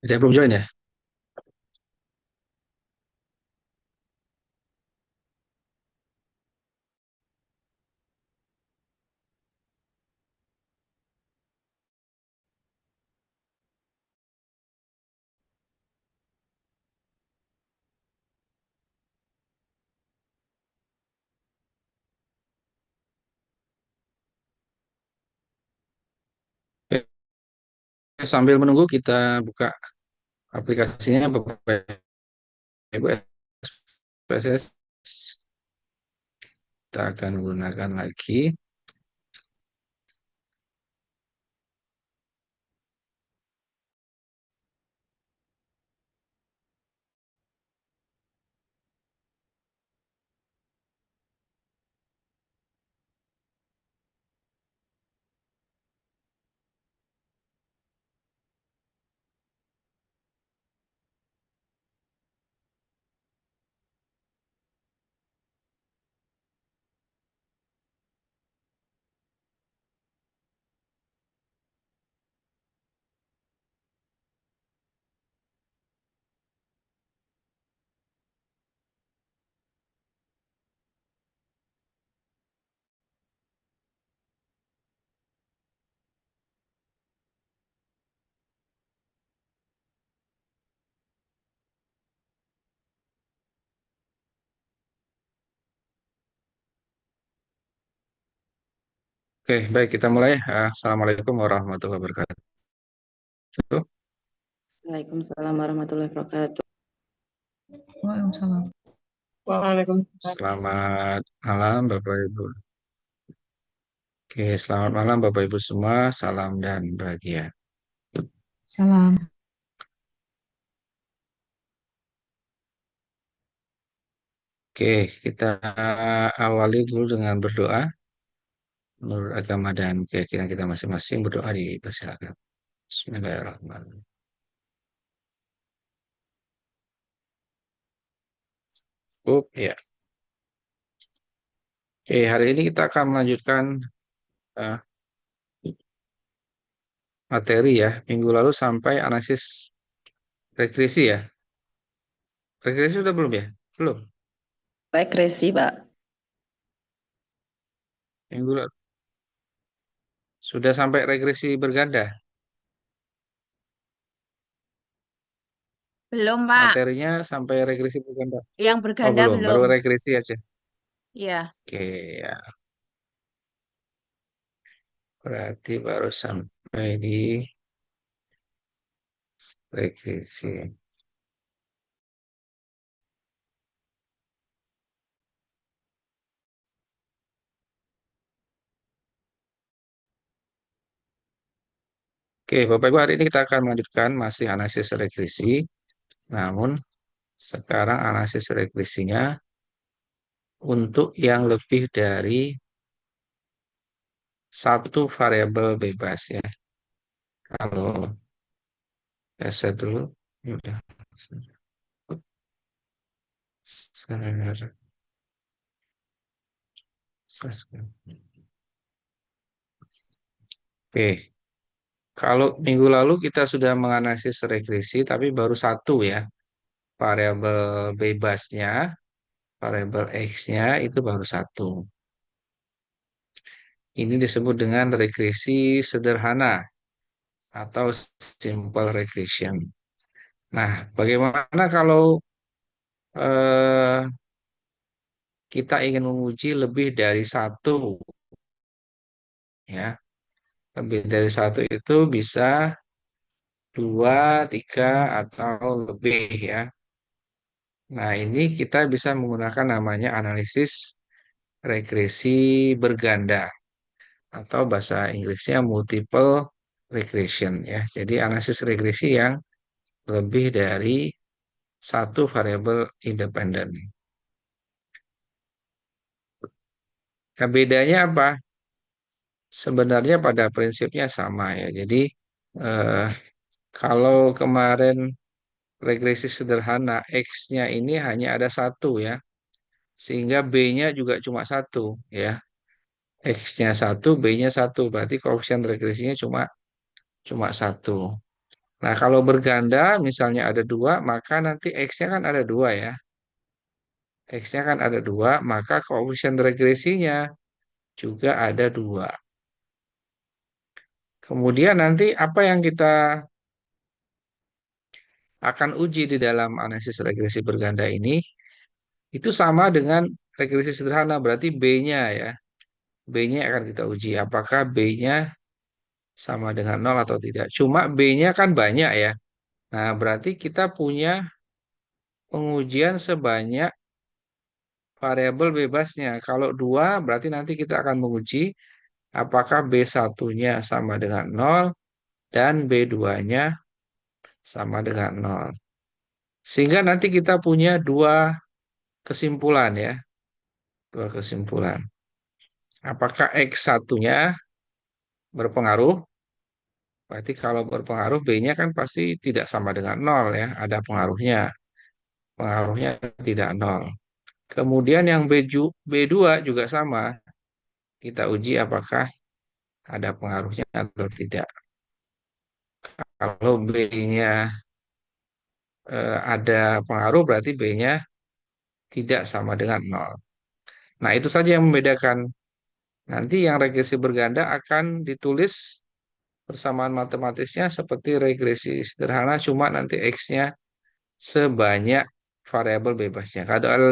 Dia belum join ya? Oke, sambil menunggu kita buka aplikasinya Bapak Ibu SPSS. Kita akan gunakan lagi. Oke, baik kita mulai. Assalamualaikum warahmatullahi wabarakatuh. Waalaikumsalam warahmatullahi wabarakatuh. Waalaikumsalam. Waalaikumsalam. Selamat malam Bapak Ibu. Oke, selamat malam Bapak Ibu semua. Salam dan bahagia. Salam. Oke, kita awali dulu dengan berdoa. Menurut agama dan keyakinan kita masing-masing, berdoa dipersilakan. Bismillahirrahmanirrahim. Ya. Oke, hari ini kita akan melanjutkan eh, materi ya. Minggu lalu sampai analisis regresi ya. Regresi sudah belum ya? Belum. Baik, Resi, Pak. Minggu lalu sudah sampai regresi berganda. Belum, Pak. Materinya sampai regresi berganda. Yang Oh, berganda belum. Baru belum. regresi aja. Ya. Oke, ya. Berarti baru sampai di regresi. Oke, Bapak Ibu, hari ini kita akan melanjutkan masih analisis regresi. Namun, sekarang analisis regresinya untuk yang lebih dari satu variabel bebas ya. Kalau saya dulu, ini udah. Oke, kalau minggu lalu kita sudah menganalisis regresi, tapi baru satu ya, variabel bebasnya, variabel X-nya itu baru satu. Ini disebut dengan regresi sederhana atau simple regression. Nah, bagaimana kalau eh, kita ingin menguji lebih dari satu, ya, lebih dari satu itu bisa dua, tiga, atau lebih ya. Nah, ini kita bisa menggunakan namanya analisis regresi berganda atau bahasa Inggrisnya multiple regression ya. Jadi analisis regresi yang lebih dari satu variabel independen. Nah, bedanya apa? Sebenarnya pada prinsipnya sama ya. Jadi eh, kalau kemarin regresi sederhana X-nya ini hanya ada satu ya, sehingga B-nya juga cuma satu ya. X-nya satu, B-nya satu, berarti koefisien regresinya cuma cuma satu. Nah, kalau berganda misalnya ada dua, maka nanti X-nya kan ada dua ya. X-nya kan ada dua, maka koefisien regresinya juga ada dua. Kemudian nanti apa yang kita akan uji di dalam analisis regresi berganda ini, itu sama dengan regresi sederhana, berarti B-nya ya. B-nya akan kita uji, apakah B-nya sama dengan nol atau tidak. Cuma B-nya kan banyak ya. Nah, berarti kita punya pengujian sebanyak variabel bebasnya. Kalau dua, berarti nanti kita akan menguji apakah B1-nya sama dengan nol dan B2-nya sama dengan nol. Sehingga nanti kita punya dua kesimpulan ya. Dua kesimpulan. Apakah X1-nya berpengaruh? Berarti kalau berpengaruh B-nya kan pasti tidak sama dengan nol ya. Ada pengaruhnya. Pengaruhnya tidak nol. Kemudian yang B2 juga sama. Kita uji apakah ada pengaruhnya atau tidak. Kalau B-nya ada pengaruh berarti B-nya tidak sama dengan nol. Nah, itu saja yang membedakan. Nanti yang regresi berganda akan ditulis persamaan matematisnya seperti regresi sederhana, cuma nanti X-nya sebanyak variabel bebasnya. Kalau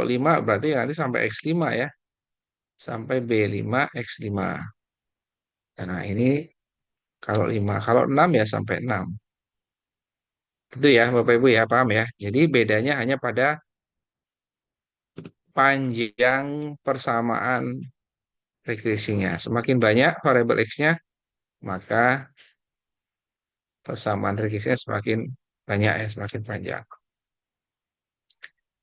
5 berarti nanti sampai X5 ya. Sampai B5, X5. Nah, ini kalau 5. Kalau 6 ya sampai 6. Itu ya Bapak Ibu ya, paham ya. Jadi bedanya hanya pada panjang persamaan regresinya. Semakin banyak variabel X-nya, maka persamaan regresinya semakin banyak ya, semakin panjang.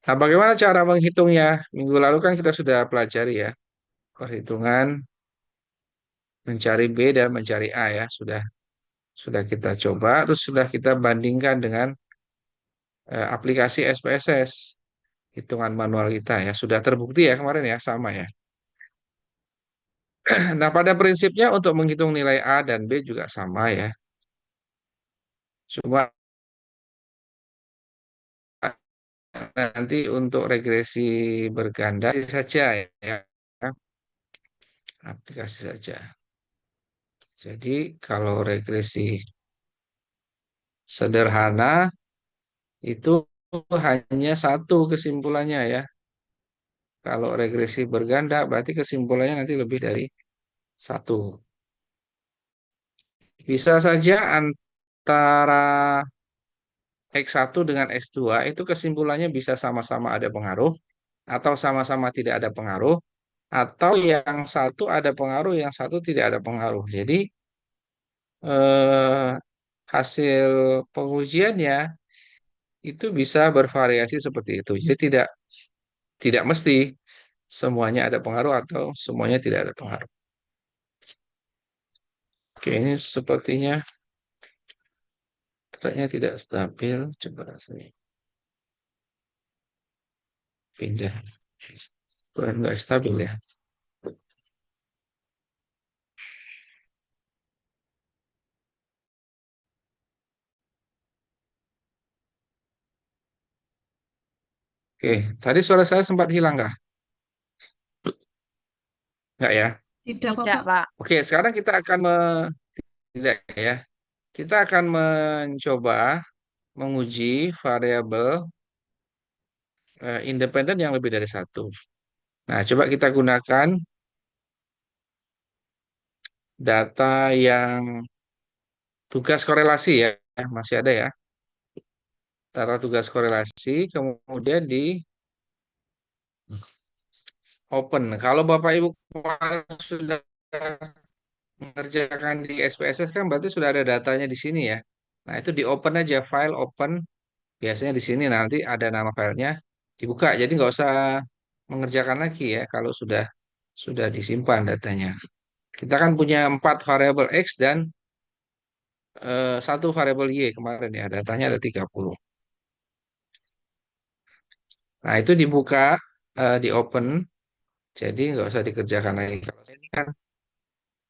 Nah, bagaimana cara menghitungnya? Minggu lalu kan kita sudah pelajari ya, perhitungan mencari B dan mencari A ya, sudah kita coba, terus sudah kita bandingkan dengan aplikasi SPSS, hitungan manual kita ya, sudah terbukti ya kemarin ya, sama ya. Nah, pada prinsipnya untuk menghitung nilai A dan B juga sama ya. Cuma nanti untuk regresi berganda saja ya, aplikasi saja. Jadi kalau regresi sederhana itu hanya satu kesimpulannya ya. Kalau regresi berganda berarti kesimpulannya nanti lebih dari satu. Bisa saja antara X1 dengan X2 itu kesimpulannya bisa sama-sama ada pengaruh atau sama-sama tidak ada pengaruh atau yang satu ada pengaruh, yang satu tidak ada pengaruh. Jadi eh, hasil pengujiannya itu bisa bervariasi seperti itu. Jadi tidak tidak mesti semuanya ada pengaruh atau semuanya tidak ada pengaruh. Oke, ini sepertinya tracknya tidak stabil. Coba rasanya pindah. Bukan nggak stabil ya. Oke, tadi suara saya sempat hilang kah? Nggak ya? Tidak kok, Tidak, Pak. Pak. Oke, sekarang kita akan tidak ya. Kita akan mencoba menguji variabel independen yang lebih dari satu. Nah, coba kita gunakan data yang tugas korelasi ya, masih ada ya. Data tugas korelasi, kemudian di open. Kalau Bapak Ibu kemarin sudah mengerjakan di SPSS kan berarti sudah ada datanya di sini ya. Nah, itu di open aja, file open. Biasanya di sini nanti ada nama filenya dibuka. Jadi nggak usah mengerjakan lagi ya kalau sudah disimpan datanya. Kita kan punya 4 variabel X dan satu variabel Y kemarin ya. Datanya ada 30. Nah, itu dibuka, di open. Jadi nggak usah dikerjakan lagi. Kalau ini kan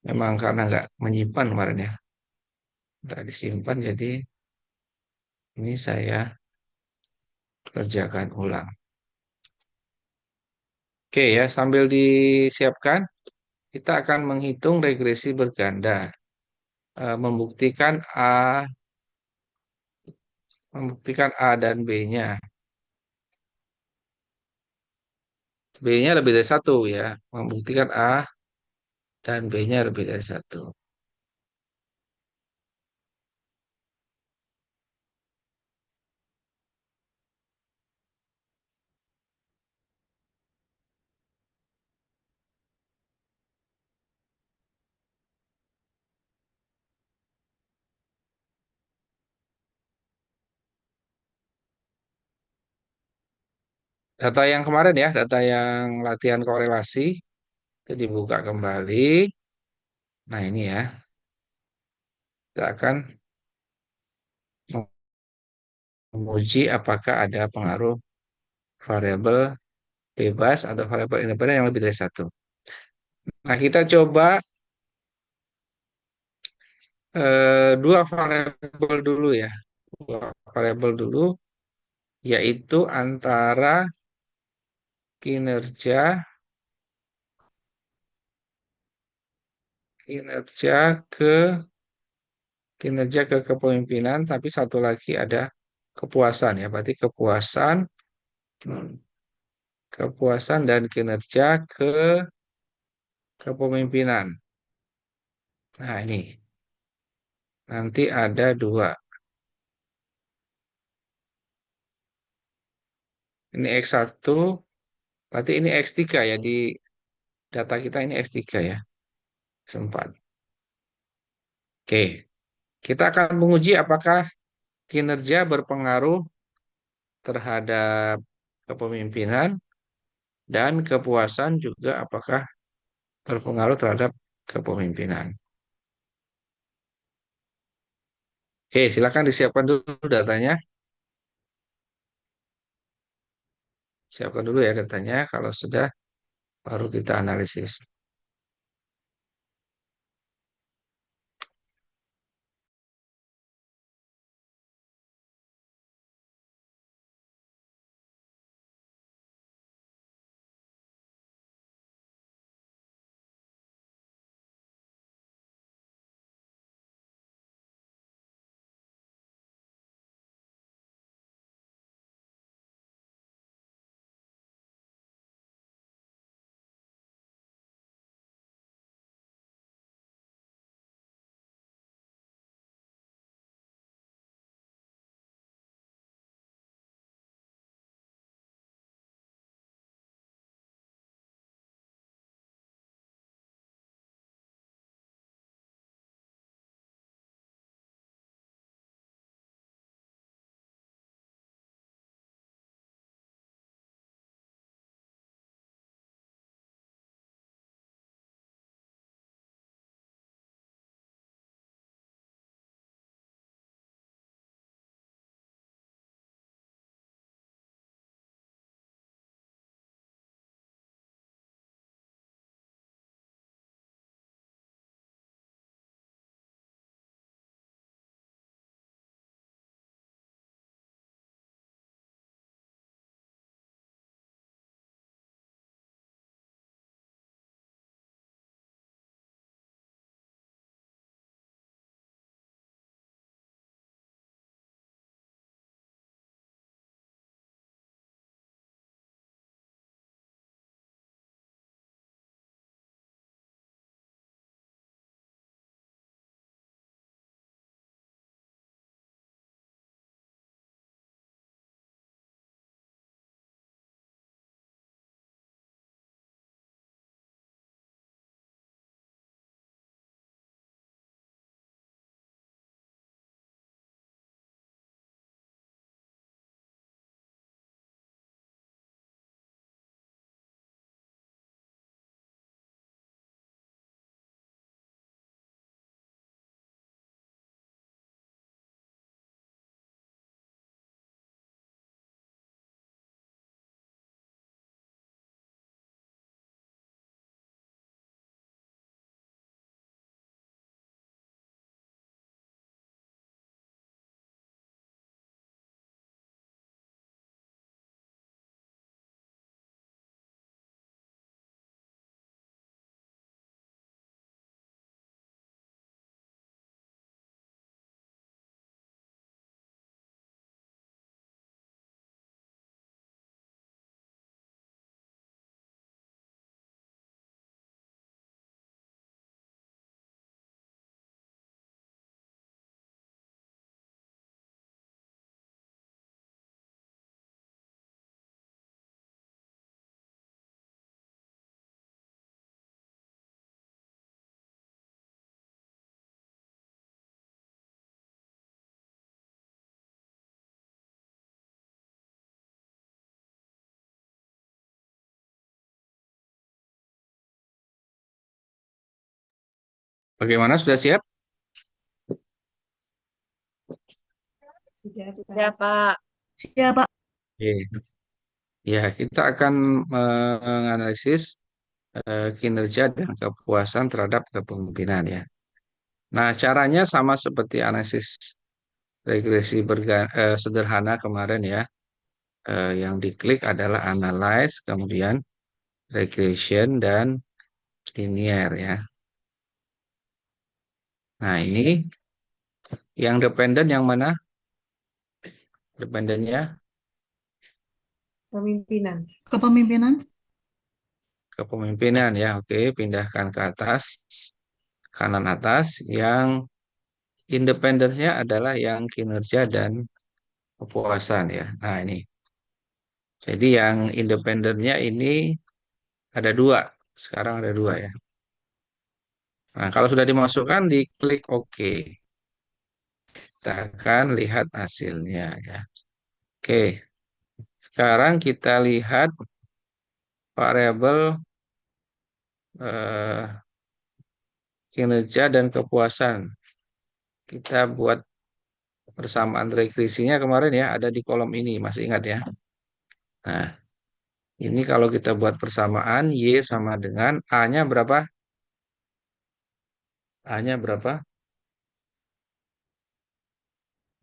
memang karena nggak menyimpan kemarin ya. Tak disimpan, jadi ini saya kerjakan ulang. Oke ya, sambil disiapkan, kita akan menghitung regresi berganda. Membuktikan A dan B-nya. B-nya lebih dari satu ya. Membuktikan A dan B-nya lebih dari satu. Data yang kemarin ya, data yang latihan korelasi, itu dibuka kembali. Nah ini ya, kita akan menguji apakah ada pengaruh variabel bebas atau variabel independen yang lebih dari satu. Nah kita coba dua variabel dulu ya, dua variabel dulu, yaitu antara kinerja kinerja ke kinerja ke kepemimpinan, tapi satu lagi ada kepuasan ya, berarti kepuasan dan kinerja ke kepemimpinan. Nah ini nanti ada dua. Ini X1, berarti ini X3 ya, di data kita ini X3 ya, sempat. Oke, kita akan menguji apakah kinerja berpengaruh terhadap kepemimpinan dan kepuasan juga apakah berpengaruh terhadap kepemimpinan. Oke, silakan disiapkan dulu datanya. Siapkan dulu ya datanya. Kalau sudah, baru kita analisis. Bagaimana, sudah siap? Sudah, Pak. Siap, Pak. Oke. Ya, kita akan menganalisis kinerja dan kepuasan terhadap kepemimpinan ya. Nah, caranya sama seperti analisis regresi sederhana kemarin ya. Yang diklik adalah analyze, kemudian regression dan linear ya. Nah, ini yang dependen yang mana? Dependennya Pemimpinan. Kepemimpinan. kepemimpinan ya. Oke, pindahkan ke atas, kanan atas. Yang independennya adalah yang kinerja dan kepuasan ya. Nah, ini. Jadi yang independennya ini ada dua. Sekarang ada dua ya. Nah, kalau sudah dimasukkan, diklik OK. Kita akan lihat hasilnya ya. Oke, sekarang kita lihat variabel eh, kinerja dan kepuasan. Kita buat persamaan regresinya kemarin ya, ada di kolom ini, masih ingat ya. Nah, ini kalau kita buat persamaan, Y sama dengan A-nya berapa? A-nya berapa?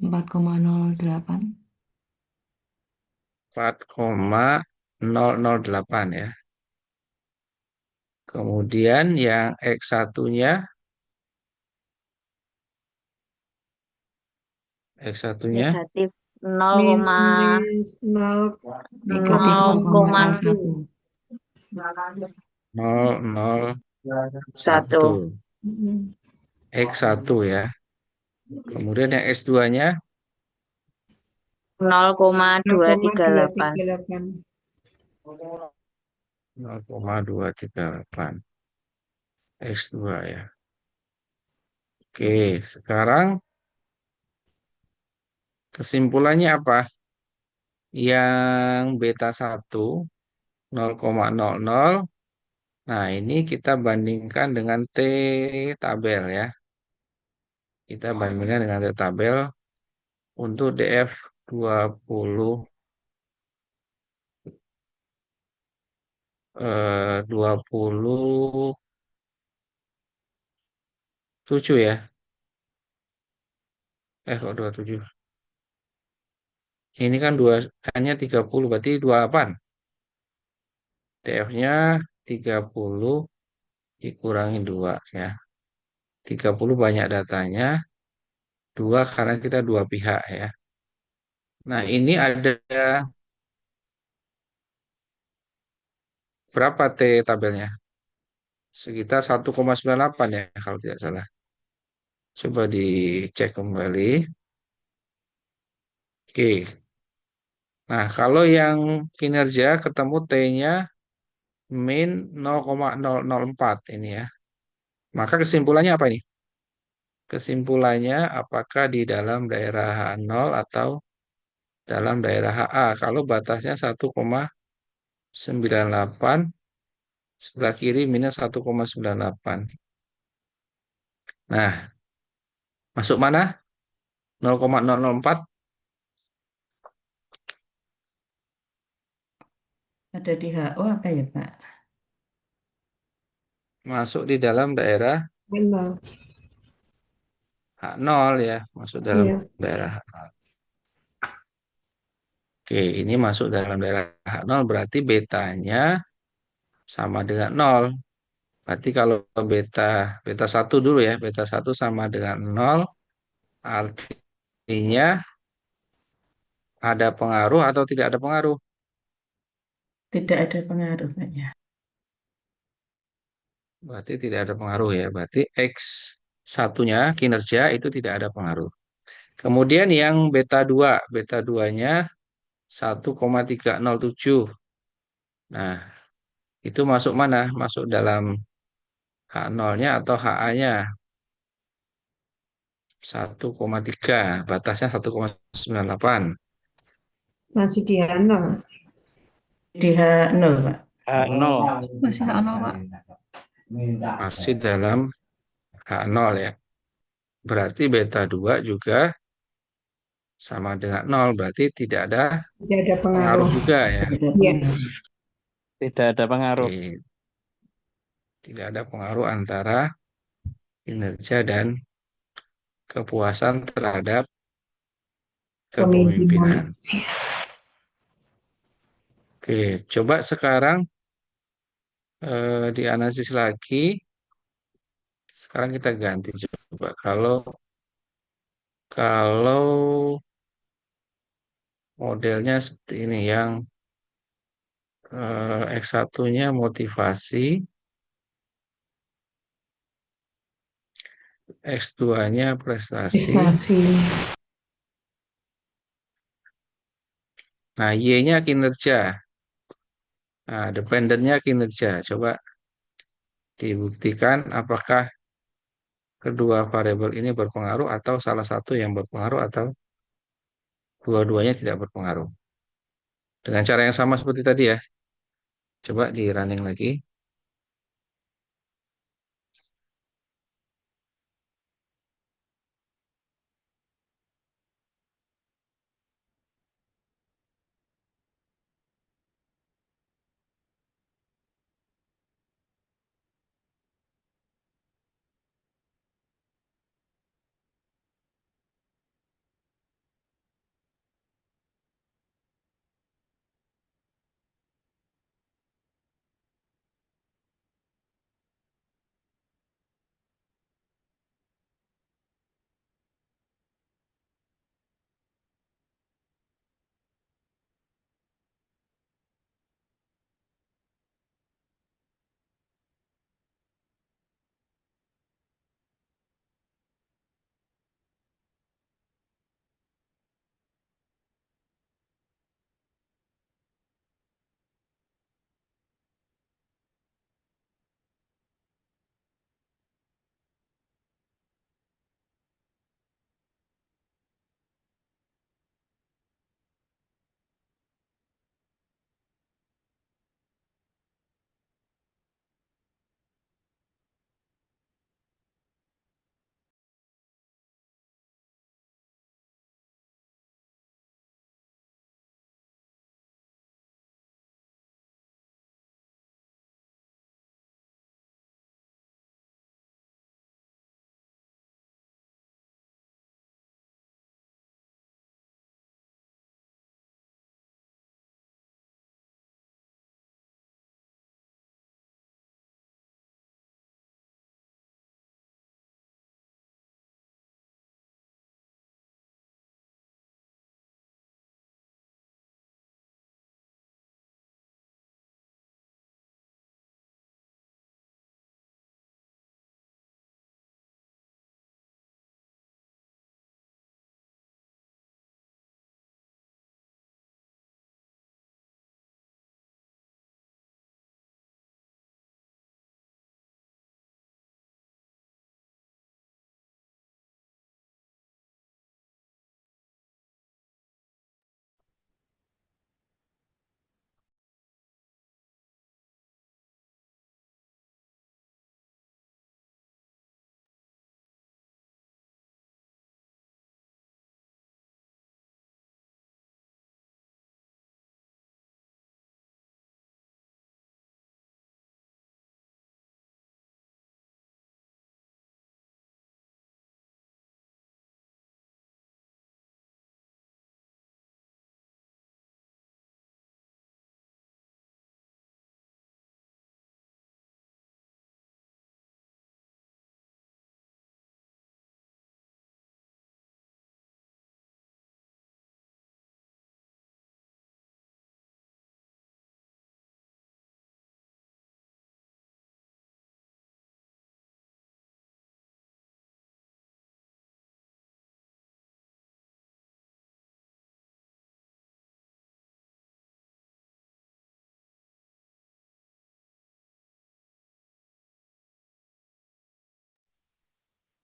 4,08. 4,008 ya. Kemudian yang X1-nya, X1-nya Negatif 0, Minus 0, negatif 0,1. 001. X1 ya. Kemudian yang X2-nya 0,238. 0,238. X2 ya. Oke, sekarang kesimpulannya apa? Yang beta 1 0,00. Nah, ini kita bandingkan dengan T tabel ya. Kita bandingkan dengan T tabel untuk DF 20 27 ya. Kok 27. Ini kan hanya 30, berarti 28. DF-nya 30 dikurangi 2 ya. 30 banyak datanya, 2 karena kita dua pihak ya. Nah, ini ada berapa T tabelnya? Sekitar 1,98 ya kalau tidak salah. Coba dicek kembali. Oke. Nah, kalau yang kinerja ketemu T-nya min 0,004 ini ya. Maka kesimpulannya apa ini? Kesimpulannya apakah di dalam daerah H0 atau dalam daerah HA? Kalau batasnya 1,98, sebelah kiri minus 1,98. Nah, masuk mana? 0,004 Ada di HO apa ya, Pak? masuk di dalam daerah Benar. H0 ya, masuk dalam Iya. daerah H0. Oke, ini masuk dalam daerah H0 berarti betanya sama dengan 0. Berarti kalau beta beta 1 dulu ya, beta 1 sama dengan 0, artinya ada pengaruh atau tidak ada pengaruh? Tidak ada pengaruh, Pak ya. Berarti tidak ada pengaruh ya. Berarti X satunya kinerja itu tidak ada pengaruh. Kemudian yang beta 2-nya 1,307. Nah, itu masuk mana? Masuk dalam H0-nya atau HA-nya? 1,3, batasnya 1,98. Masih di nol. Di H0, Pak. H0 Masih H0, Pak. masih dalam H0 ya. Berarti beta 2 juga sama dengan nol. Berarti tidak ada Tidak ada pengaruh pengaruh. juga ya. Tidak ada Ya, pengaruh. Tidak ada pengaruh. Oke, tidak ada pengaruh antara kinerja dan kepuasan terhadap pemimpinan. kepemimpinan. Oke, coba sekarang dianalisis lagi. Sekarang kita ganti coba. Kalau modelnya seperti ini yang X1-nya motivasi, X2-nya prestasi. Prestasi. Nah, Y-nya kinerja. Nah, dependennya kinerja. Coba dibuktikan apakah kedua variabel ini berpengaruh atau salah satu yang berpengaruh atau dua-duanya tidak berpengaruh. Dengan cara yang sama seperti tadi ya. Coba di running lagi.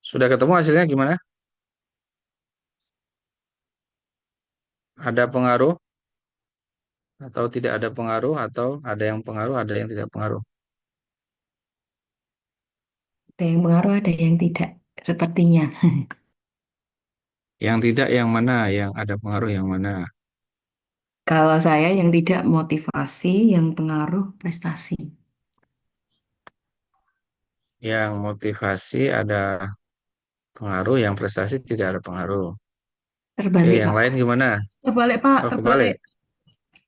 Sudah ketemu hasilnya gimana? Ada pengaruh atau tidak ada pengaruh atau ada yang pengaruh, ada yang tidak pengaruh. Ada yang pengaruh, ada yang tidak. Sepertinya. Yang tidak yang mana? Yang ada pengaruh yang mana? Kalau saya yang tidak motivasi, yang pengaruh prestasi. Yang motivasi ada pengaruh, yang prestasi tidak ada pengaruh. Oke, Terbalik, yang Pak. lain gimana? Terbalik, Pak. Oh, Terbalik. kebalik.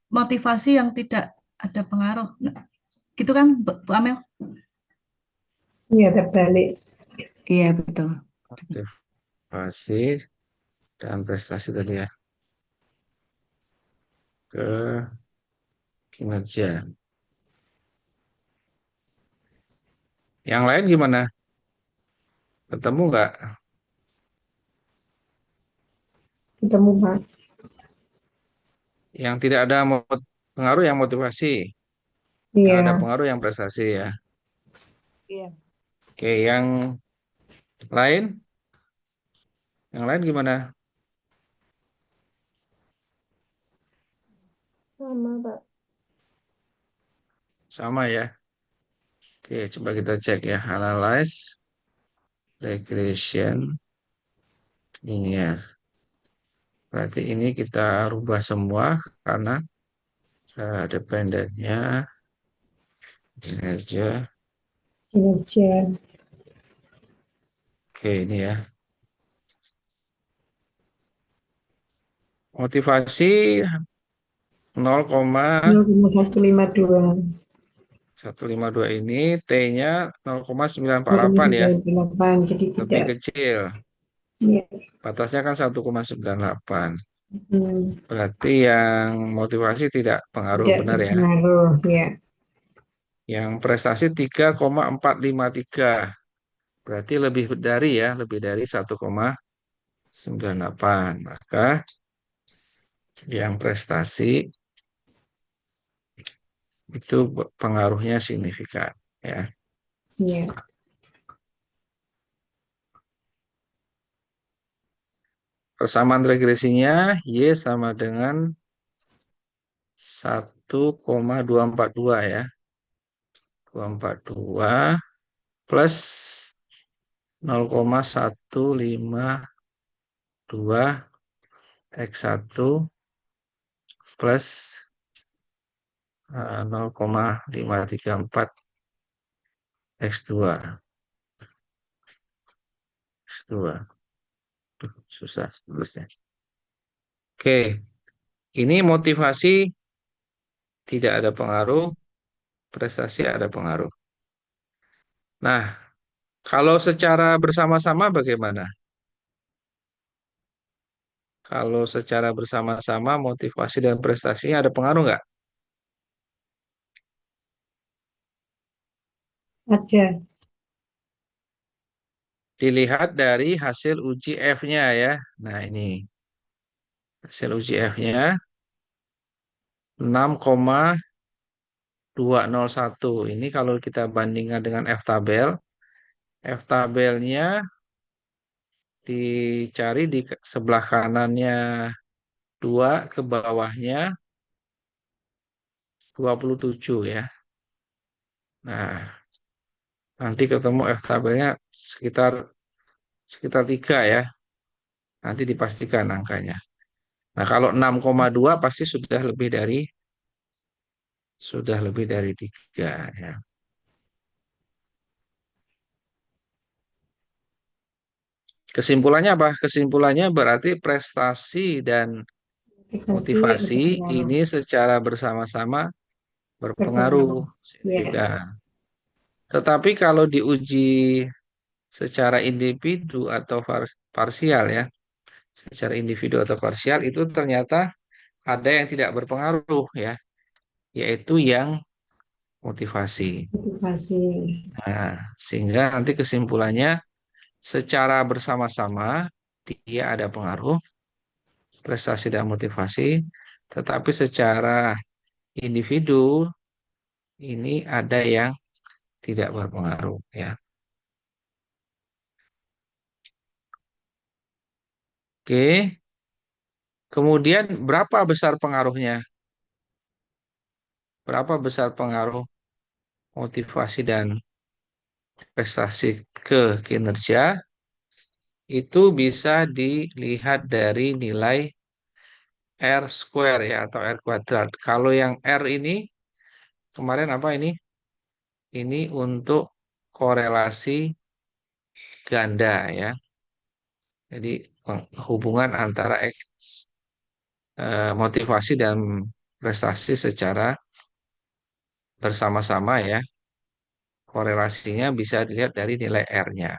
Motivasi yang tidak ada pengaruh. Nah, gitu kan, Bu Amel? Iya, terbalik. Iya, betul. Motivasi dan prestasi tadi ya. Ke kinerja. Yang lain gimana? Ketemu nggak? Ketemu, Pak. Yang tidak ada pengaruh yang motivasi. Yang ada Iya. pengaruh yang prestasi ya. Iya. Oke, yang lain? Yang lain gimana? Sama, Pak. Sama ya. Oke, coba kita cek ya. Analyze, regression, linear. Berarti ini kita rubah semua karena dependennya kinerja. Kinerja. Oke, ini ya. Motivasi 0,152. 0,152 ini T-nya 0,948 ya. 0,948. Jadi Lebih tidak. kecil. Iya. Batasnya kan 1,98. Hmm, Berarti yang motivasi tidak pengaruh, tidak benar ya. berpengaruh. Ya. Yang prestasi 3,453. Berarti lebih dari ya, lebih dari 1,98. Maka yang prestasi itu pengaruhnya signifikan ya. Iya. Persamaan regresinya Y sama dengan 1,242 ya. 242 plus 0,152 X1 plus 0,534 X2. X2. Susah tulisnya. Oke, ini motivasi tidak ada pengaruh, prestasi ada pengaruh. Nah, kalau secara bersama-sama bagaimana? Kalau secara bersama-sama motivasi dan prestasinya ada pengaruh nggak? Ada. Dilihat dari hasil uji F-nya ya. Nah, ini hasil uji F-nya 6,201. Ini kalau kita bandingkan dengan F-tabel, F-tabelnya dicari di sebelah kanannya 2, ke bawahnya 27 ya. Nah, nanti ketemu F-tabelnya sekitar sekitar 3 ya. Nanti dipastikan angkanya. Nah, kalau 6,2 pasti sudah lebih dari 3 ya. Kesimpulannya apa? Kesimpulannya berarti prestasi dan Motivasi ada motivasi pengaruh. ini secara bersama-sama berpengaruh Berpengaruh. Ya. signifikan. Tetapi kalau diuji secara individu atau parsial ya, secara individu atau parsial itu ternyata ada yang tidak berpengaruh ya, yaitu yang motivasi. Motivasi. Nah, sehingga nanti kesimpulannya secara bersama-sama dia ada pengaruh prestasi dan motivasi, tetapi secara individu ini ada yang tidak berpengaruh ya. Oke, kemudian berapa besar pengaruhnya? Berapa besar pengaruh motivasi dan prestasi ke kinerja, itu bisa dilihat dari nilai R square ya atau R kuadrat. Kalau yang R ini kemarin apa ini? Ini untuk korelasi ganda ya. Jadi hubungan antara motivasi dan prestasi secara bersama-sama ya. Korelasinya bisa dilihat dari nilai R-nya.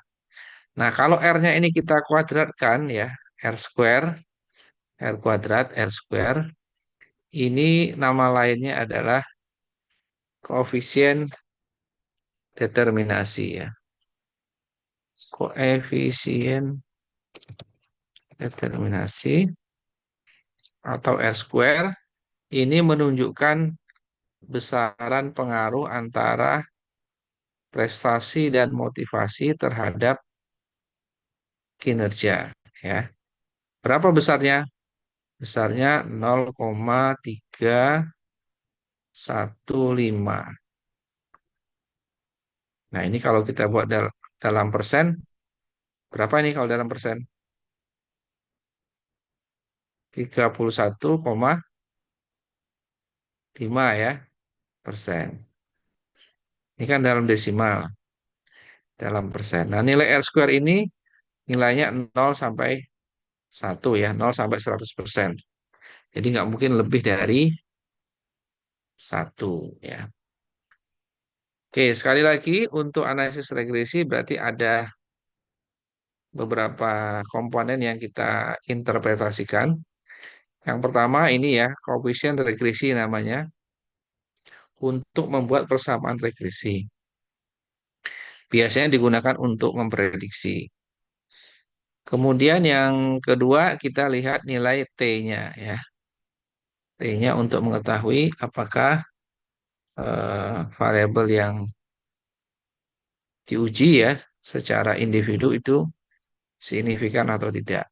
Nah, kalau R-nya ini kita kuadratkan ya, R square, R kuadrat, R square, ini nama lainnya adalah koefisien determinasi ya. Koefisien determinasi atau R square ini menunjukkan besaran pengaruh antara prestasi dan motivasi terhadap kinerja ya. Berapa besarnya? Besarnya 0,315. Nah, ini kalau kita buat dalam persen, berapa ini kalau dalam persen? 31,5 ya persen. Ini kan dalam desimal, dalam persen. Nah, nilai R square ini nilainya 0 sampai 1 ya, 0 sampai 100%. Jadi nggak mungkin lebih dari 1 ya. Oke, sekali lagi untuk analisis regresi berarti ada beberapa komponen yang kita interpretasikan. Yang pertama ini ya, koefisien regresi namanya untuk membuat persamaan regresi. Biasanya digunakan untuk memprediksi. Kemudian yang kedua kita lihat nilai T-nya ya. T-nya untuk mengetahui apakah variabel yang diuji ya secara individu itu signifikan atau tidak.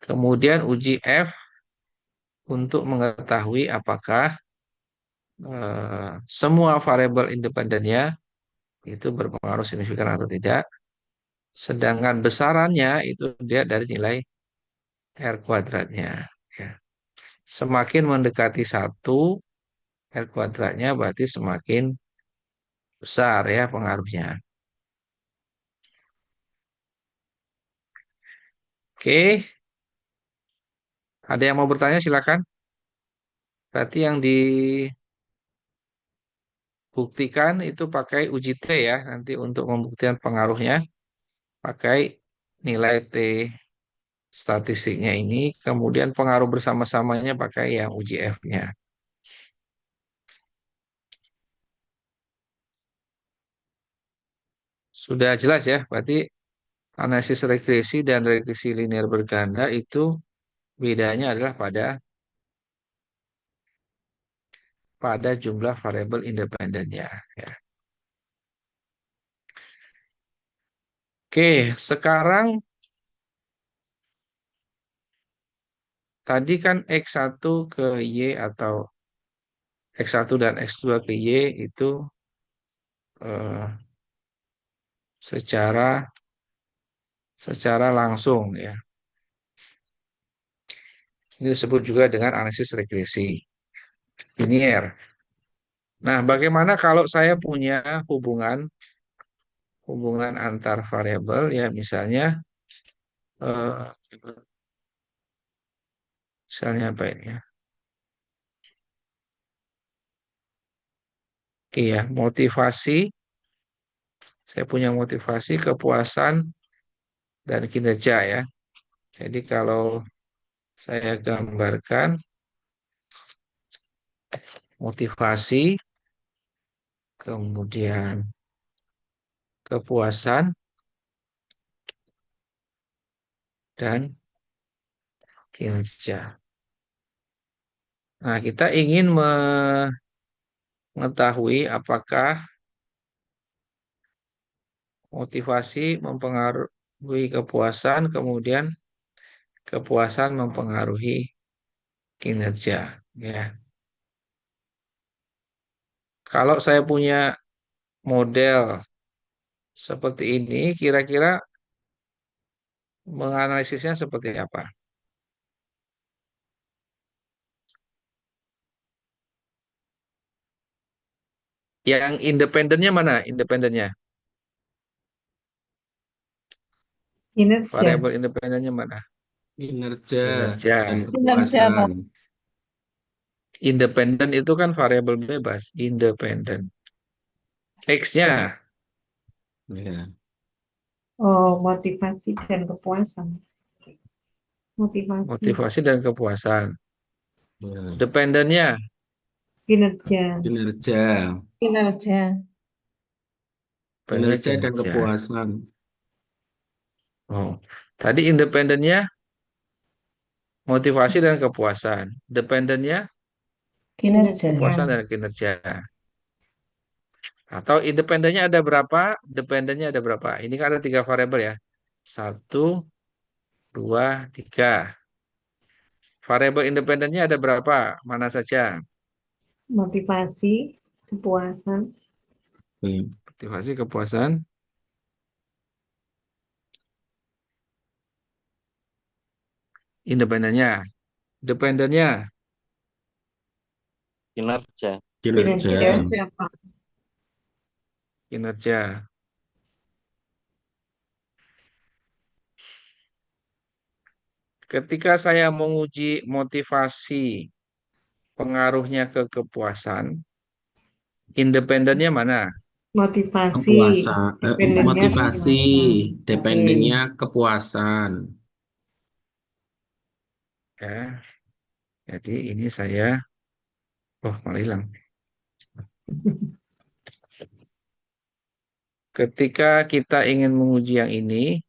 Kemudian uji F untuk mengetahui apakah semua variabel independennya itu berpengaruh signifikan atau tidak. Sedangkan besarannya itu dia dari nilai R kuadratnya. Ya. Semakin mendekati 1, R kuadratnya berarti semakin besar ya pengaruhnya. Oke, ada yang mau bertanya silakan. Berarti yang dibuktikan itu pakai uji T ya, nanti untuk membuktikan pengaruhnya pakai nilai T statistiknya ini, kemudian pengaruh bersama-samanya pakai yang uji F-nya. Sudah jelas ya, berarti analisis regresi dan regresi linear berganda itu bedanya adalah pada jumlah variabel independennya. Ya. Oke, sekarang tadi kan X1 ke Y atau X1 dan X2 ke Y itu eh, secara langsung ya. Ini disebut juga dengan analisis regresi linear. Nah, bagaimana kalau saya punya hubungan antar variabel ya eh, misalnya apa ini ya? Iya, motivasi. Saya punya motivasi, kepuasan, dan kinerja ya. Jadi kalau saya gambarkan motivasi, kemudian kepuasan, dan kinerja. Nah, kita ingin mengetahui apakah motivasi mempengaruhi kepuasan, kemudian kepuasan mempengaruhi kinerja. Ya, kalau saya punya model seperti ini, kira-kira menganalisisnya seperti apa? Yang independennya mana? Independennya. Kinerja. Variabel independennya mana? Kinerja Kinerja. dan Kinerja, Pak. kepuasan. Independen itu kan variabel bebas. Independen. X-nya. Ya. Oh, motivasi dan kepuasan. Motivasi, Motivasi dan kepuasan. Ya. Dependennya. kinerja, Kinerja. kinerja, Dependennya Kinerja dan kinerja. kepuasan. Oh. Tadi independennya motivasi dan kepuasan. Dependennya kinerja, kepuasan dan kinerja. Atau independennya ada berapa? Dependennya ada berapa? Ini kan ada 3 variabel ya. 1, 2, 3. Variabel independennya ada berapa? Mana saja? motivasi, kepuasan, Hmm. Motivasi, kepuasan. Independennya. Dependennya. Kinerja. Kinerja. kinerja, Pak. Kinerja. Ketika saya menguji motivasi pengaruhnya ke kepuasan, independennya mana? Motivasi, Kepuasan. dependennya Motivasi. kepuasan. Dependennya kepuasan. Ya, jadi ini saya, oh malah hilang. Ketika kita ingin menguji yang ini,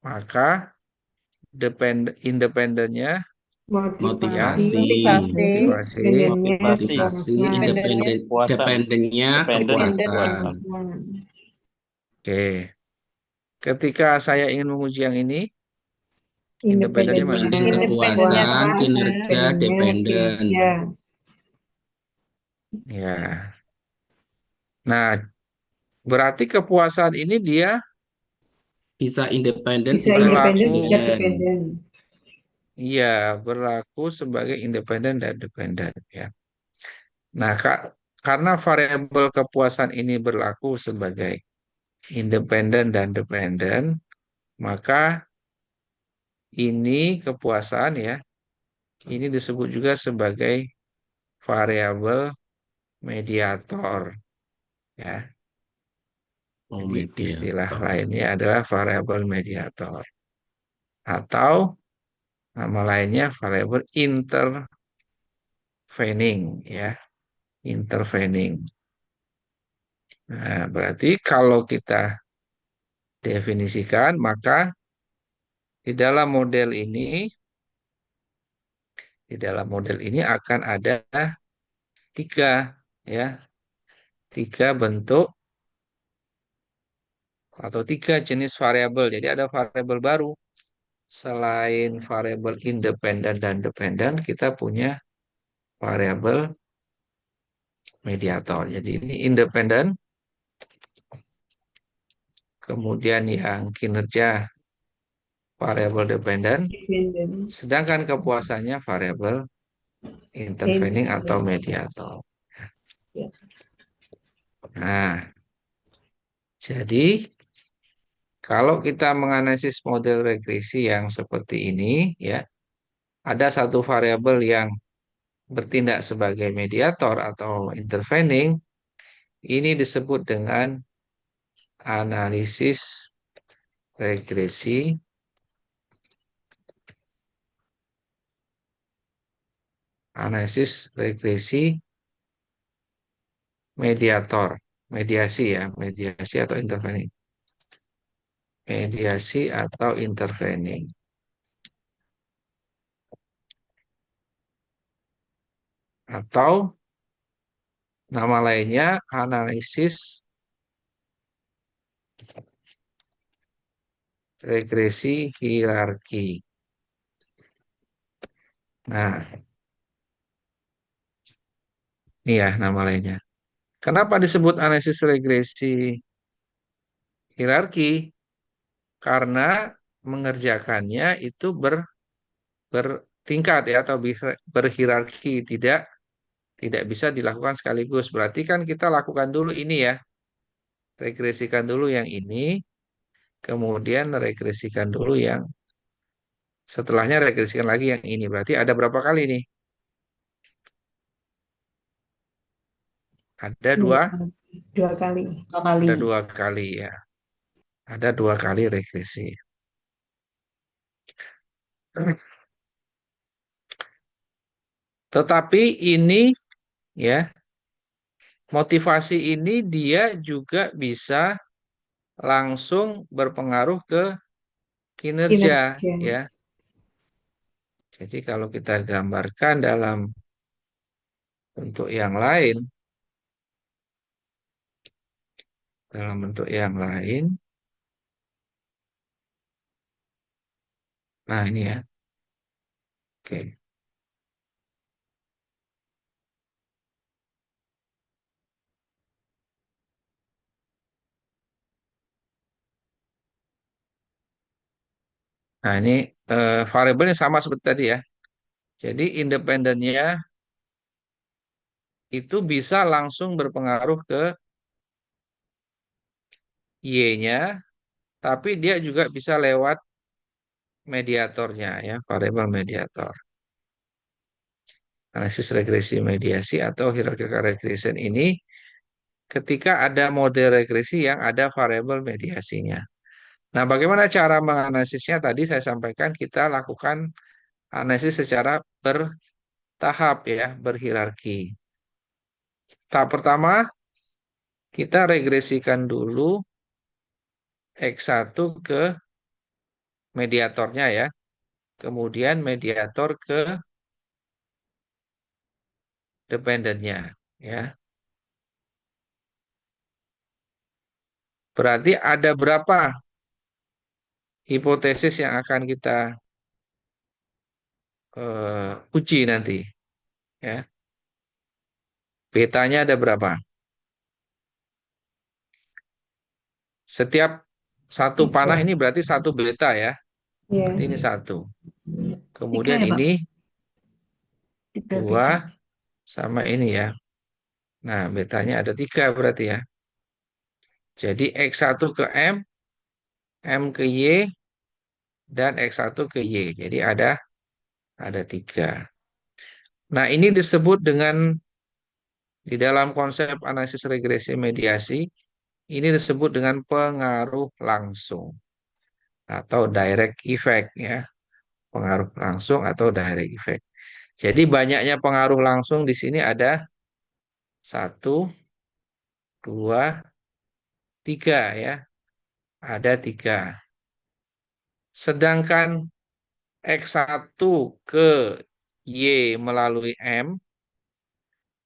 maka independennya Motivasi, Motivasi. motivasi, dependennya Motivasi. Motivasi. kepuasan. Kepuasan. Dependennya Dependen kepuasan. kepuasan. Oke. Ketika saya ingin menguji yang ini, independennya mana? Independen Independennya kepuasan, kinerja dependen. kinerja. Ya. Nah, berarti kepuasan ini dia Bisa independen, Bisa bisa independen, bisa dependen. dependen. iya berlaku sebagai independen dan dependen ya. Nah, karena variabel kepuasan ini berlaku sebagai independen dan dependen, maka ini kepuasan ya, ini disebut juga sebagai variabel mediator ya. Oh, Jadi istilah mediator. lainnya adalah variabel mediator atau nama lainnya variabel intervening ya, intervening. Nah, berarti kalau kita definisikan maka di dalam model ini akan ada tiga ya, tiga bentuk atau tiga jenis variabel. Jadi ada variabel baru selain variabel independen dan dependen, kita punya variabel mediator. Jadi ini independen, kemudian yang kinerja variabel dependen, Dependen. sedangkan kepuasannya variabel intervening atau mediator. Ya. Nah, jadi kalau kita menganalisis model regresi yang seperti ini, ya, ada satu variabel yang bertindak sebagai mediator atau intervening, ini disebut dengan analisis regresi mediator, mediasi ya, mediasi atau intervening. Mediasi atau intervening. Atau nama lainnya analisis regresi hierarki. Nah, ini ya nama lainnya. Kenapa disebut analisis regresi hierarki karena mengerjakannya itu bertingkat ya atau berhierarki, tidak bisa dilakukan sekaligus. Berarti kan kita lakukan dulu ini ya, regresikan dulu yang ini, kemudian regresikan dulu yang setelahnya regresikan lagi yang ini. Berarti ada berapa kali nih? Ada Dua dua, kali. Dua kali. Dua kali. ada dua kali ya. Ada dua kali regresi. Tetapi ini ya, motivasi ini dia juga bisa langsung berpengaruh ke kinerja Kinerja. ya. Jadi kalau kita gambarkan dalam bentuk yang lain, nah ini ya. Oke. Nah ini variabelnya sama seperti tadi ya. Jadi independennya itu bisa langsung berpengaruh ke Y-nya, tapi dia juga bisa lewat mediatornya ya, variabel mediator. Analisis regresi mediasi atau hierarchical regression ini ketika ada model regresi yang ada variabel mediasinya. Nah, bagaimana cara menganalisisnya? Tadi saya sampaikan kita lakukan analisis secara bertahap ya, berhierarki. Tahap pertama, kita regresikan dulu X1 ke mediatornya ya. Kemudian mediator ke dependennya ya. Berarti ada berapa hipotesis yang akan kita uji nanti ya. Betanya ada berapa? Setiap satu panah ini berarti satu beta ya. Ya. Berarti ini satu. Tiga Kemudian ya, Pak? ini Tiga dua beta. sama ini ya. Nah, betanya ada tiga berarti ya. Jadi X1 ke M, M ke Y, dan X1 ke Y. Jadi ada tiga. Nah, ini disebut dengan di dalam konsep analisis regresi mediasi, ini disebut dengan pengaruh langsung atau direct effect ya. Pengaruh langsung atau direct effect. Jadi banyaknya pengaruh langsung di sini ada satu, dua, tiga ya. Ada tiga. Sedangkan X1 ke Y melalui M,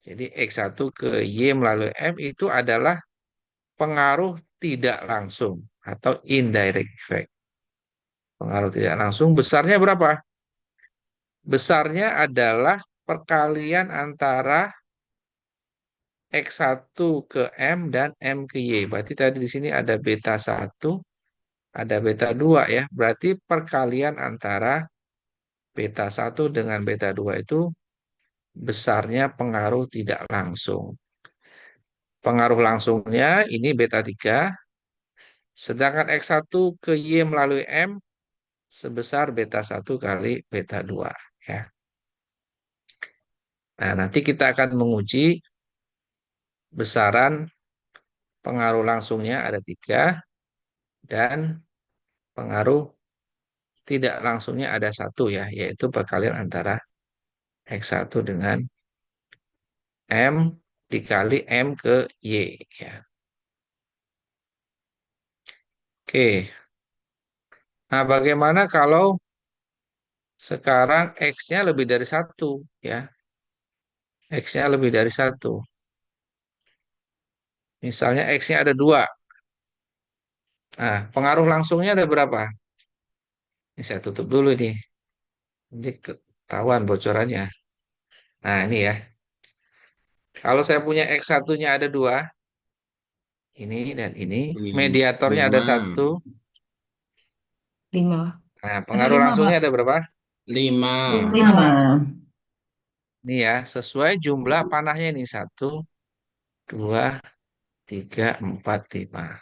jadi X1 ke Y melalui M itu adalah pengaruh tidak langsung atau indirect effect. Pengaruh tidak langsung besarnya berapa? Besarnya adalah perkalian antara X1 ke M dan M ke Y. Berarti tadi di sini ada beta 1, ada beta 2 ya. Berarti perkalian antara beta 1 dengan beta 2 itu besarnya pengaruh tidak langsung. Pengaruh langsungnya ini beta 3, sedangkan X1 ke Y melalui M sebesar beta 1 kali beta 2 ya. Nah, nanti kita akan menguji besaran pengaruh langsungnya ada 3 dan pengaruh tidak langsungnya ada 1 ya, yaitu perkalian antara X1 dengan M dikali M ke Y ya. Oke. Nah, bagaimana kalau sekarang X-nya lebih dari 1 ya. X-nya lebih dari 1. Misalnya X-nya ada 2. Nah, pengaruh langsungnya ada berapa? Ini saya tutup dulu nih. Ini ketahuan bocorannya. Nah, ini ya. Kalau saya punya X1-nya ada 2, Ini dan ini. Lim- Mediatornya ada 5. 1. 5. Nah, Ada pengaruh 5, langsungnya Pak. ada berapa? 5. 5. Ini ya, sesuai jumlah panahnya ini. 1, 2, 3, 4, 5.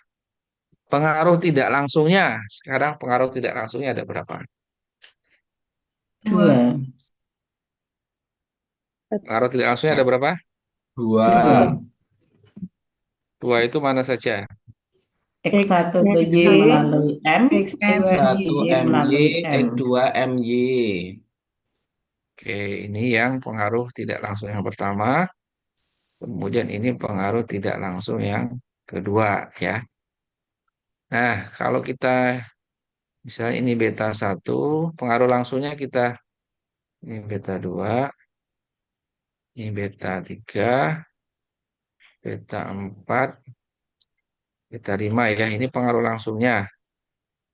Pengaruh tidak langsungnya. Sekarang pengaruh tidak langsungnya ada berapa? 2. 2. Pengaruh tidak langsungnya ada berapa? 2. 2. 2 itu mana saja? X1 PY XY, melalui M, M. X2 1 Y MY, melalui M. X2 MY. Oke, ini yang pengaruh tidak langsung yang pertama. Kemudian ini pengaruh tidak langsung yang kedua ya. Nah, kalau kita misalnya ini beta 1, pengaruh langsungnya kita ini beta 2, ini beta 3, beta 4, beta 5 ya. Ini pengaruh langsungnya.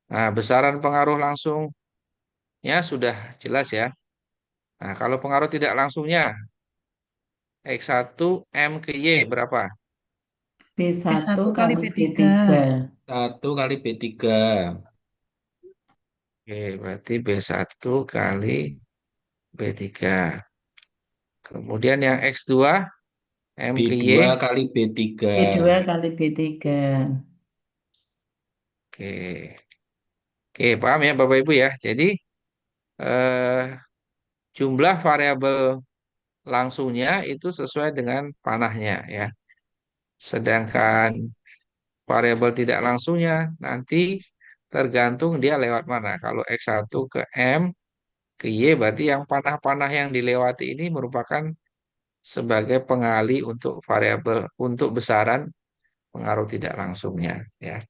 Nah, besaran pengaruh langsungnya sudah jelas ya. Nah, kalau pengaruh tidak langsungnya X1 M ke Y berapa? B1 B1 kali kali B3. B3. 1 kali B3. Oke, berarti B1 kali B3. Kemudian yang X2 M ke Y. B2 kali B3. B2 kali B3. Oke. Oke, paham ya Bapak Ibu ya. Jadi eh, jumlah variabel langsungnya itu sesuai dengan panahnya ya. Sedangkan variabel tidak langsungnya nanti tergantung dia lewat mana. Kalau X1 ke M ke Y berarti yang panah-panah yang dilewati ini merupakan sebagai pengali untuk variabel untuk besaran pengaruh tidak langsungnya ya.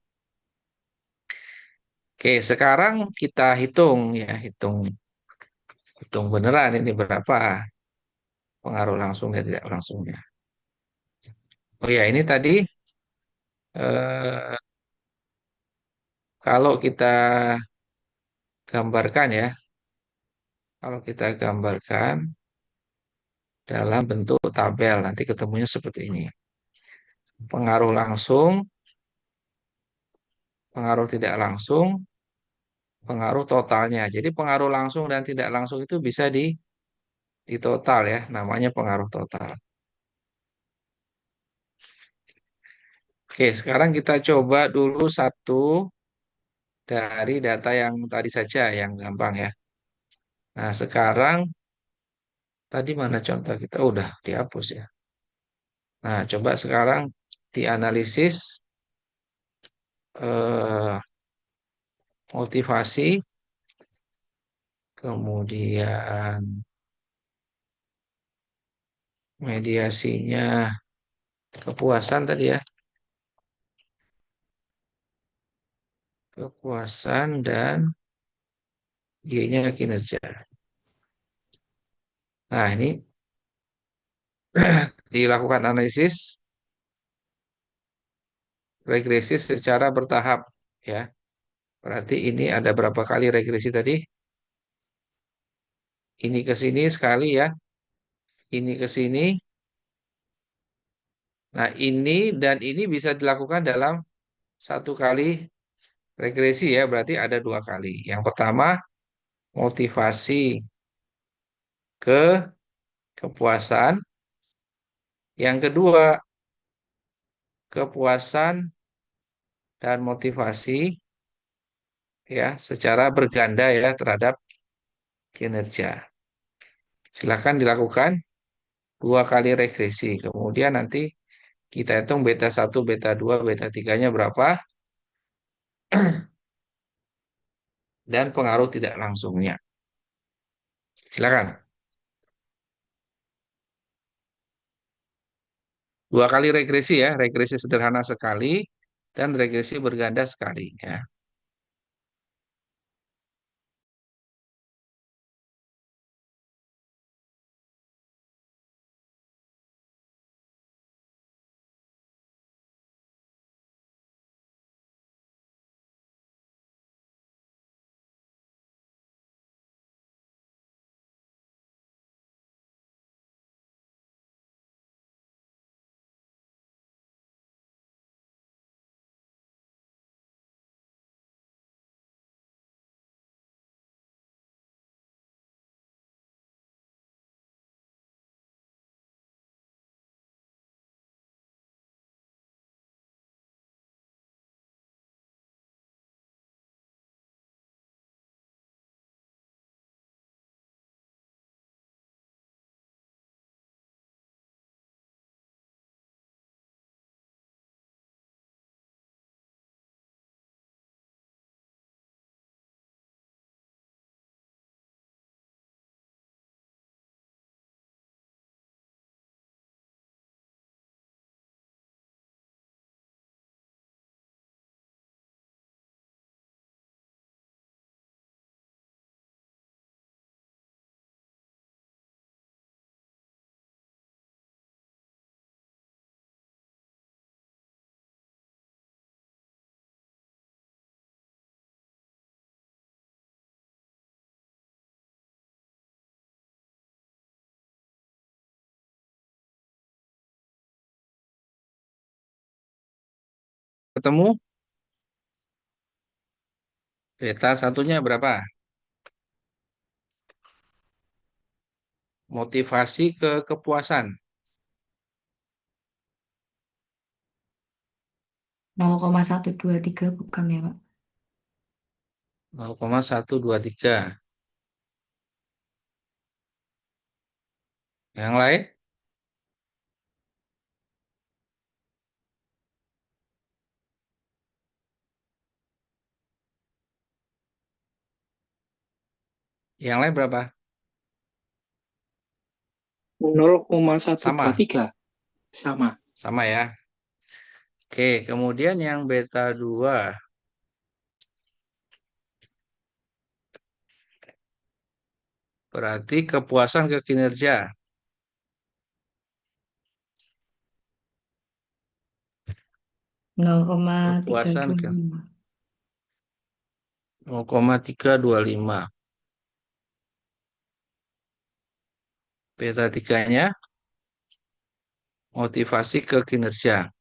Oke, sekarang kita hitung ya, hitung beneran ini berapa pengaruh langsung dan tidak langsungnya. Oh ya, ini tadi eh, kalau kita gambarkan ya, kalau kita gambarkan dalam bentuk tabel, nanti ketemunya seperti ini. Pengaruh langsung, pengaruh tidak langsung, pengaruh totalnya. Jadi pengaruh langsung dan tidak langsung itu bisa di total ya, namanya pengaruh total. Oke, sekarang kita coba dulu satu dari data yang tadi saja, yang gampang ya. Nah, sekarang tadi mana contoh kita? Udah dihapus ya. Nah, coba sekarang dianalisis eh, motivasi, kemudian mediasinya, kepuasan tadi ya, kepuasan dan G-nya kinerja. Nah, ini dilakukan analisis regresi secara bertahap ya. Berarti ini ada berapa kali regresi tadi? Ini ke sini sekali ya, ini ke sini. Nah, ini dan ini bisa dilakukan dalam satu kali regresi ya, berarti ada 2 kali. Yang pertama, motivasi ke kepuasan. Yang kedua, kepuasan dan motivasi ya secara berganda ya terhadap kinerja. Silakan dilakukan 2 kali regresi. Kemudian nanti kita hitung beta 1, beta 2, beta 3-nya berapa dan pengaruh tidak langsungnya. Silakan. 2 kali regresi ya, regresi sederhana sekali dan regresi berganda sekali ya. ketemu? Beta satunya berapa? Motivasi ke kepuasan. 0,123 bukan ya, Pak? 0,123. Yang lain? Yang lain berapa? 0,123 Sama, sama. sama ya. Oke, kemudian yang beta 2 berarti kepuasan ke kinerja. 0,325. Kepuasan ke 0,325. Beta 3-nya motivasi ke kinerja.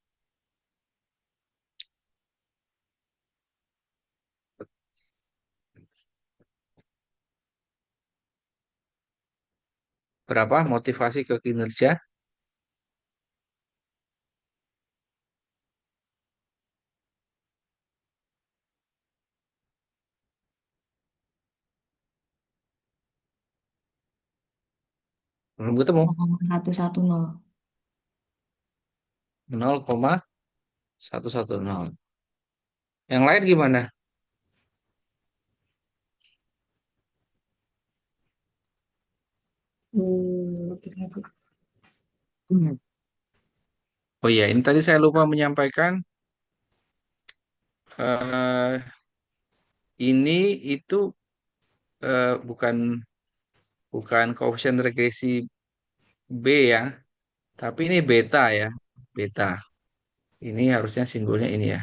Berapa motivasi ke kinerja? Belum ketemu. 0,110. 0,110. Yang lain gimana? Oh iya, ini tadi saya lupa menyampaikan. eh, ini itu bukan bukan koefisien regresi B ya, tapi ini beta ya, beta. Ini harusnya simbolnya ini ya.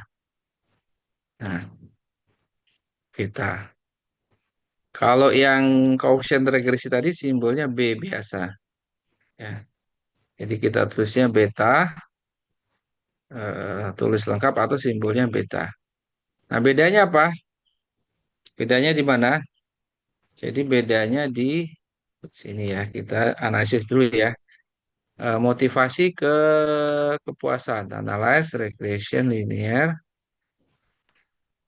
Nah, beta. Kalau yang koefisien regresi tadi simbolnya B biasa ya. Jadi kita tulisnya beta, tulis lengkap atau simbolnya beta. Nah, bedanya apa? Bedanya di mana? Jadi bedanya di sini ya. Kita analisis dulu ya. Motivasi ke kepuasan, analyze, regression, linear,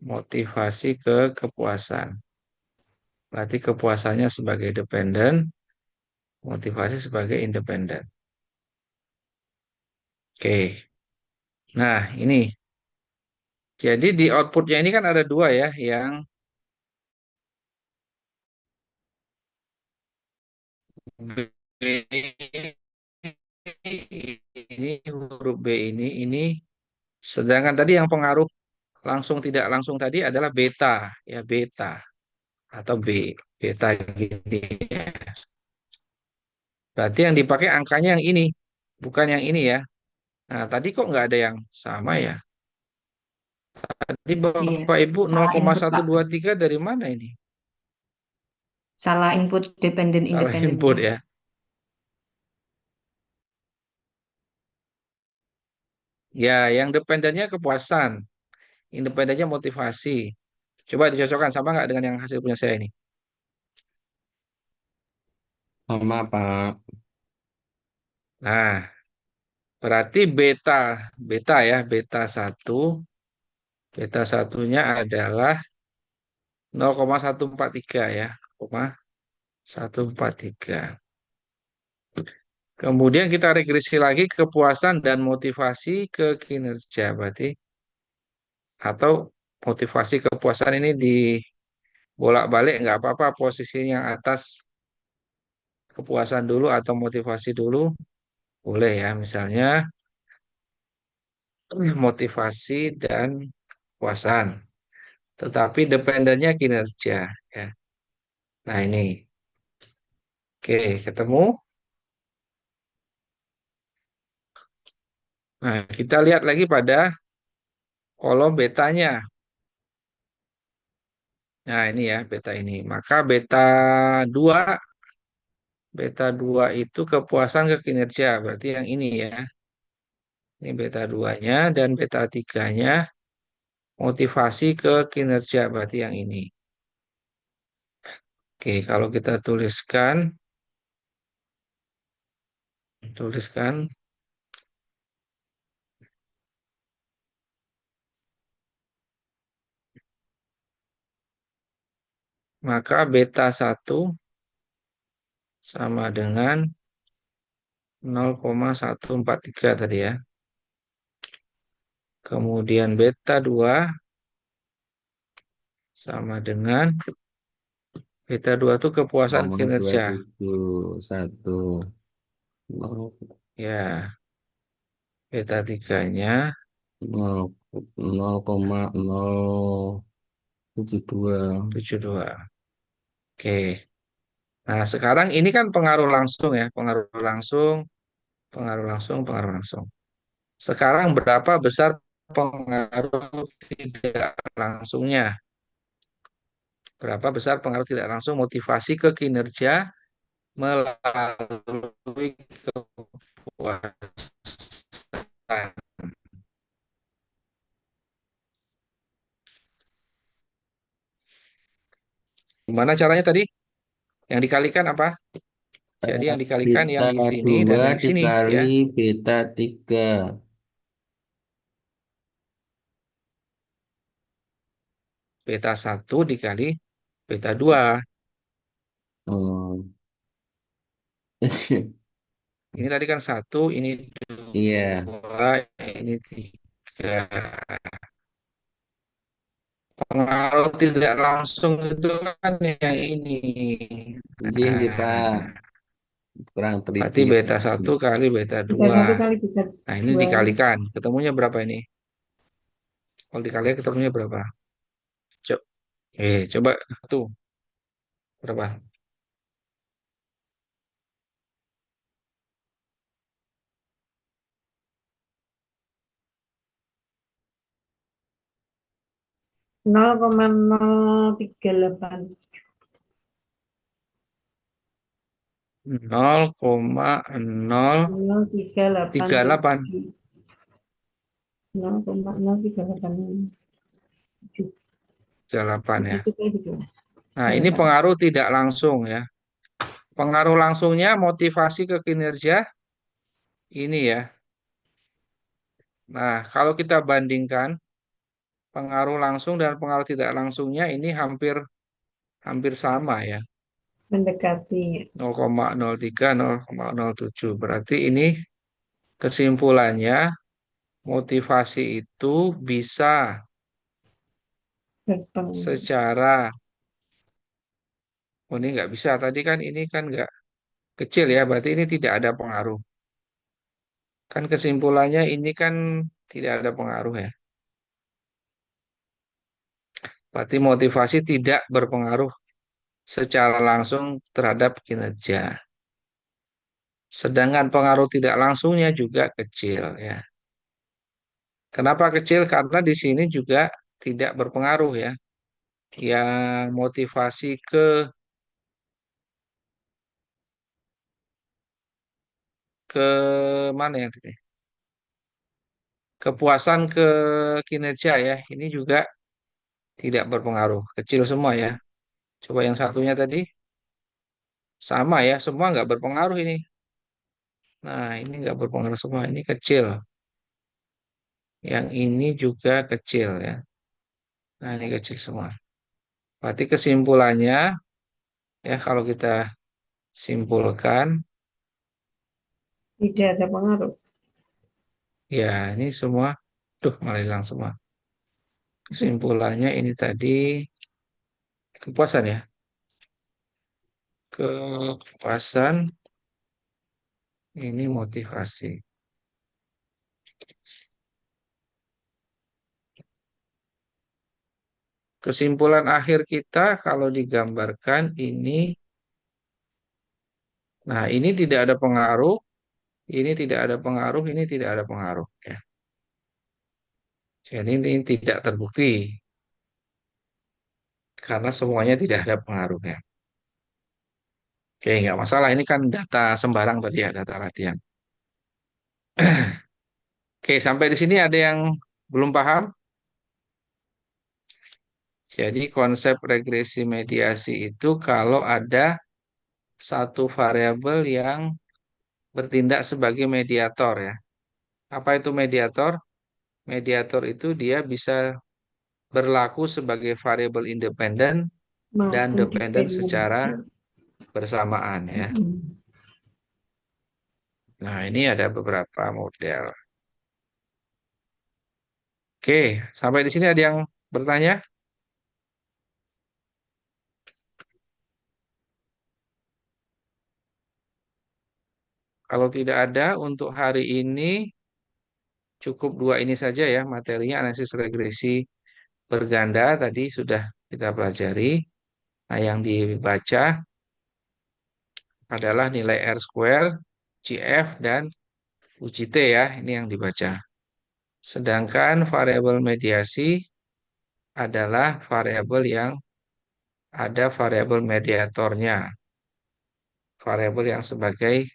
motivasi ke kepuasan. Berarti kepuasannya sebagai dependen, motivasi sebagai independen. Oke. Nah, ini. Jadi di outputnya ini kan ada dua ya, yang B ini huruf B ini, sedangkan tadi yang pengaruh langsung tidak langsung tadi adalah beta, ya beta atau B, beta gini ya. Berarti yang dipakai angkanya yang ini, bukan yang ini ya. Nah, tadi kok nggak ada yang sama ya? Tadi Iya, Bapak Ibu salah input, Pak. 0,123 dari mana ini? Salah input dependen Salah independennya. input ya. Ya, yang dependennya kepuasan, independennya motivasi. Coba dicocokkan sama nggak dengan yang hasil punya saya ini? Sama, Pak. Nah, berarti beta, beta ya, beta satu, beta satunya adalah 0,143 ya, 0,143. Kemudian kita regresi lagi kepuasan dan motivasi ke kinerja, berarti atau motivasi kepuasan ini dibolak-balik nggak apa-apa, posisi yang atas kepuasan dulu atau motivasi dulu boleh ya, misalnya motivasi dan kepuasan. Tetapi dependennya kinerja ya. Nah, ini. Oke, ketemu. Nah, kita lihat lagi pada kolom betanya. Nah, ini ya beta ini. Maka dua, beta 2 itu kepuasan ke kinerja, berarti yang ini ya. Ini beta 2-nya dan beta 3-nya motivasi ke kinerja berarti yang ini. Oke, kalau kita tuliskan maka beta 1 sama dengan 0,143 tadi ya. Kemudian beta 2 sama dengan beta 2 itu kepuasan kinerja. 0,27 1 Ya, beta 3-nya 0,072. 72. Oke. Nah, sekarang ini kan pengaruh langsung ya, pengaruh langsung, pengaruh langsung, pengaruh langsung. Sekarang berapa besar pengaruh tidak langsungnya? Berapa besar pengaruh tidak langsung motivasi ke kinerja melalui kepuasan? Gimana caranya tadi? Yang dikalikan apa? Jadi yang dikalikan yang Beta di sini dan 2 yang di sini dikali ya. beta 3. Beta 1 dikali beta 2. Hmm. Ini tadi kan 1, ini Iya, 2, ini 3. Pengaruh tidak langsung itu kan yang ini. ini Pak, Nah, kurang berarti teliti. beta 1 kali beta Beta 2. 1 kali beta Nah, ini 2. dikalikan. Ketemunya berapa ini? Kalau dikalikan ketemunya berapa? Coba, coba tuh berapa? 0,038. 0,038. 0,038. 0,0387. 38 ya. Itu kayak gitu. Nah, ini pengaruh tidak langsung ya. Pengaruh langsungnya motivasi ke kinerja ini ya. Nah, kalau kita bandingkan pengaruh langsung dan pengaruh tidak langsungnya ini hampir hampir sama ya. Mendekati. 0,03, 0,07. Berarti ini kesimpulannya motivasi itu bisa Berpengaruh. secara, oh ini nggak bisa. Tadi kan ini kan nggak kecil ya, berarti ini tidak ada pengaruh. Kan kesimpulannya ini kan tidak ada pengaruh ya. Berarti motivasi tidak berpengaruh secara langsung terhadap kinerja. Sedangkan pengaruh tidak langsungnya juga kecil ya. Kenapa kecil? Karena di sini juga tidak berpengaruh ya. Yang motivasi ke mana yang tadi? Kepuasan ke kinerja ya. Ini juga tidak berpengaruh. Kecil semua ya. Coba yang satunya tadi sama ya. Semua nggak berpengaruh ini. Nah, ini nggak berpengaruh semua. Ini kecil. Yang ini juga kecil ya. Nah, ini kecil semua. Berarti kesimpulannya ya kalau kita simpulkan Tidak ada pengaruh. ya ini semua malah hilang semua. Kesimpulannya ini tadi kepuasan ya. Kepuasan ini motivasi. Kesimpulan akhir kita kalau digambarkan ini, nah ini tidak ada pengaruh, ini tidak ada pengaruh, ini tidak ada pengaruh ya. Jadi ini tidak terbukti karena semuanya tidak ada pengaruhnya. Oke, nggak masalah. Ini kan data sembarang tadi ya, data latihan. Oke, sampai di sini ada yang belum paham? Jadi konsep regresi mediasi itu kalau ada satu variabel yang bertindak sebagai mediator ya. Apa itu mediator? Mediator itu dia bisa berlaku sebagai variabel independen dan Maupun dependen dependen. secara bersamaan ya. Nah, ini ada beberapa model. Oke, sampai di sini ada yang bertanya? Kalau tidak ada, untuk hari ini cukup dua ini saja ya materinya, analisis regresi berganda tadi sudah kita pelajari. Nah, yang dibaca adalah nilai R square, GF, dan UJT ya, ini yang dibaca. Sedangkan variabel mediasi adalah variabel yang ada variabel mediatornya. Variabel yang sebagai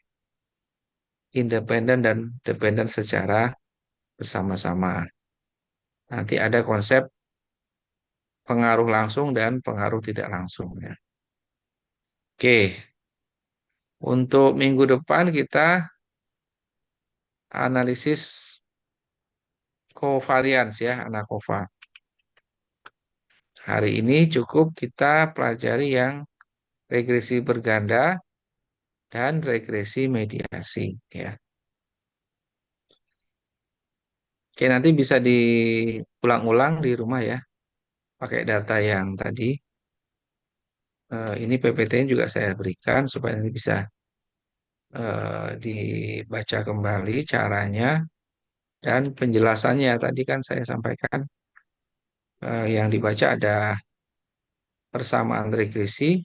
independen dan dependen secara bersama-sama. Nanti ada konsep pengaruh langsung dan pengaruh tidak langsung ya. Oke, untuk minggu depan kita analisis covariance ya, ANACOVA. Hari ini cukup kita pelajari yang regresi berganda dan regresi mediasi ya. Oke, nanti bisa diulang-ulang di rumah ya, pakai data yang tadi. Ini PPT-nya juga saya berikan supaya nanti bisa dibaca kembali caranya dan penjelasannya. Tadi kan saya sampaikan yang dibaca ada persamaan regresi,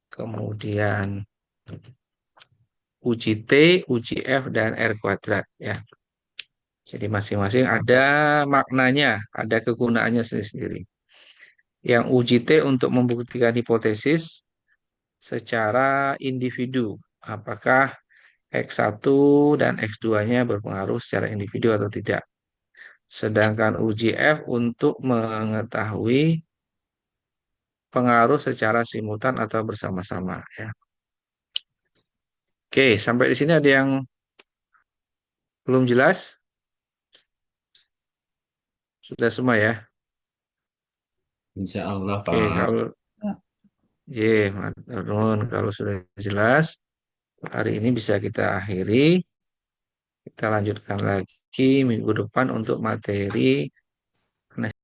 kemudian UJT, UJF, dan R kuadrat ya. Jadi masing-masing ada maknanya, ada kegunaannya sendiri-sendiri. Yang UJT untuk membuktikan hipotesis secara individu. Apakah X1 dan X2-nya berpengaruh secara individu atau tidak. Sedangkan UJF untuk mengetahui pengaruh secara simultan atau bersama-sama ya. Oke, sampai di sini ada yang belum jelas? Sudah semua ya? Insya Allah, Oke, Pak. kalau matur nuwun. Kalau sudah jelas, hari ini bisa kita akhiri. Kita lanjutkan lagi minggu depan untuk materi